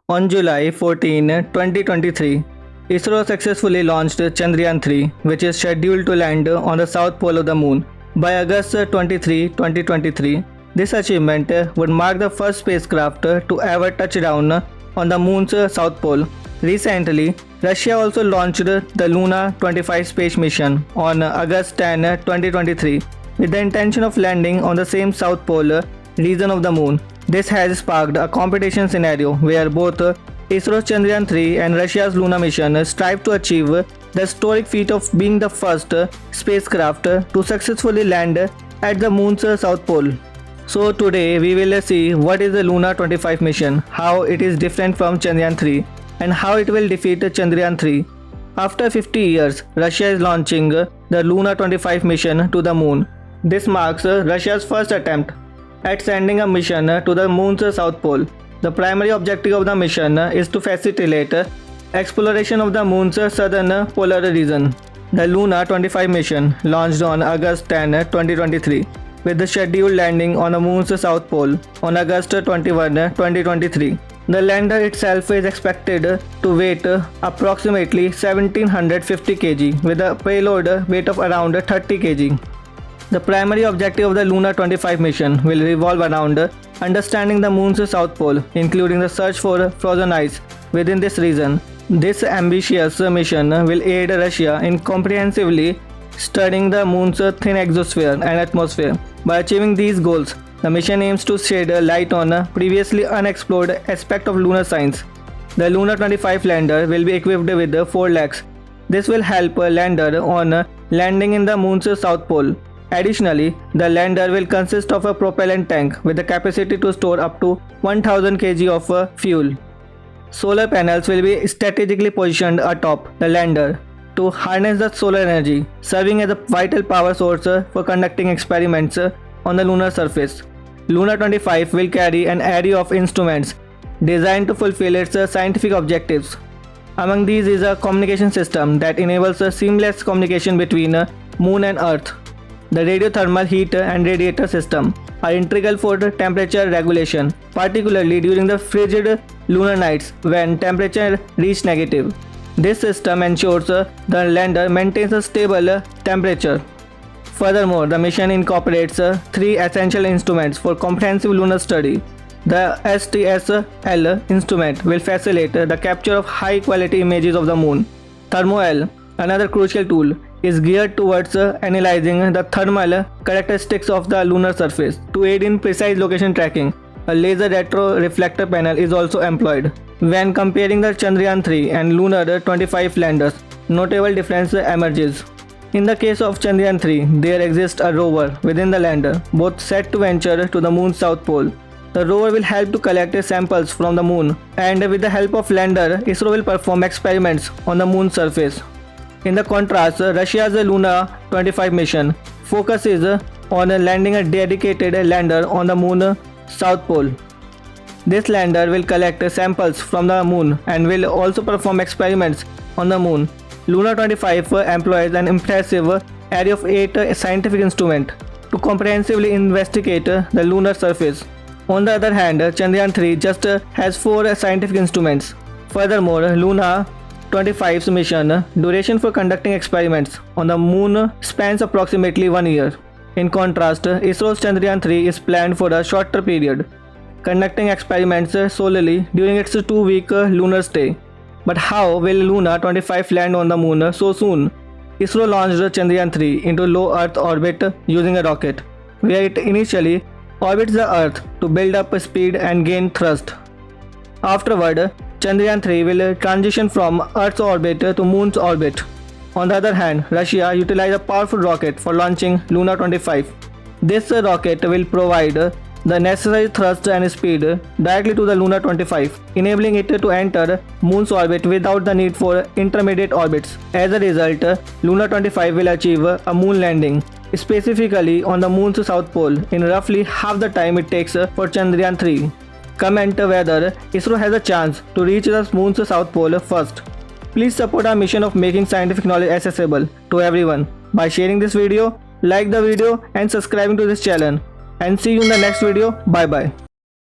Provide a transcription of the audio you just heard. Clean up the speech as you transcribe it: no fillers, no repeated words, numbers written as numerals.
On July 14, 2023, ISRO successfully launched Chandrayaan-3, which is scheduled to land on the south pole of the moon by August 23, 2023. This achievement would mark the first spacecraft to ever touch down on the moon's south pole. Recently, Russia also launched the Luna 25 space mission on August 10, 2023, with the intention of landing on the same south pole region of the moon. This has sparked a competition scenario where both ISRO's Chandrayaan-3 and Russia's Luna mission strive to achieve the historic feat of being the first spacecraft to successfully land at the moon's south pole. So today we will see what is the Luna 25 mission, how it is different from Chandrayaan-3 and how it will defeat Chandrayaan-3. After 50 years, Russia is launching the Luna 25 mission to the moon. This marks Russia's first attempt at sending a mission to the moon's south pole. The primary objective of the mission is to facilitate exploration of the moon's southern polar region. The Luna 25 mission launched on August 10, 2023, with the scheduled landing on the moon's south pole on August 21, 2023. The lander itself is expected to weigh approximately 1750 kg with a payload weight of around 30 kg. The primary objective of the Luna 25 mission will revolve around understanding the moon's south pole, including the search for frozen ice within this region. This ambitious mission will aid Russia in comprehensively studying the moon's thin exosphere and atmosphere. By achieving these goals, the mission aims to shed light on a previously unexplored aspect of lunar science. The Luna 25 lander will be equipped with 4 legs. This will help a lander on landing in the moon's south pole. Additionally, the lander will consist of a propellant tank with the capacity to store up to 1000 kg of fuel. Solar panels will be strategically positioned atop the lander to harness the solar energy, serving as a vital power source for conducting experiments on the lunar surface. Luna 25 will carry an array of instruments designed to fulfill its scientific objectives. Among these is a communication system that enables a seamless communication between Moon and Earth. The radiothermal heat and radiator system are integral for temperature regulation, particularly during the frigid lunar nights when temperature reaches negative. This system ensures the lander maintains a stable temperature. Furthermore, the mission incorporates 3 essential instruments for comprehensive lunar study. The STS-L instrument will facilitate the capture of high-quality images of the moon. Thermo-L, another crucial tool, is geared towards analyzing the thermal characteristics of the lunar surface. To aid in precise location tracking, a laser retroreflector panel is also employed. When comparing the Chandrayaan-3 and Luna 25 landers, notable difference emerges. In the case of Chandrayaan-3, there exists a rover within the lander, both set to venture to the moon's south pole. The rover will help to collect samples from the moon, and with the help of lander, ISRO will perform experiments on the moon's surface. In the contrast, Russia's Luna 25 mission focuses on landing a dedicated lander on the moon's south pole. This lander will collect samples from the moon and will also perform experiments on the moon. Luna 25 employs an impressive array of 8 scientific instruments to comprehensively investigate the lunar surface. On the other hand, Chandrayaan-3 just has 4 scientific instruments. Furthermore, Luna 25's mission duration for conducting experiments on the moon spans approximately 1 year. In contrast, ISRO's Chandrayaan-3 is planned for a shorter period, conducting experiments solely during its 2-week lunar stay. But how will Luna 25 land on the moon so soon? ISRO launched Chandrayaan-3 into low Earth orbit using a rocket, where it initially orbits the Earth to build up speed and gain thrust. Afterward, Chandrayaan-3 will transition from Earth's orbit to Moon's orbit. On the other hand, Russia utilized a powerful rocket for launching Luna 25. This rocket will provide the necessary thrust and speed directly to the Luna 25, enabling it to enter Moon's orbit without the need for intermediate orbits. As a result, Luna 25 will achieve a moon landing, specifically on the moon's south pole, in roughly half the time it takes for Chandrayaan-3. Comment whether ISRO has a chance to reach the moon's south pole first. Please support our mission of making scientific knowledge accessible to everyone by sharing this video, like the video and subscribing to this channel. And see you in the next video. Bye bye.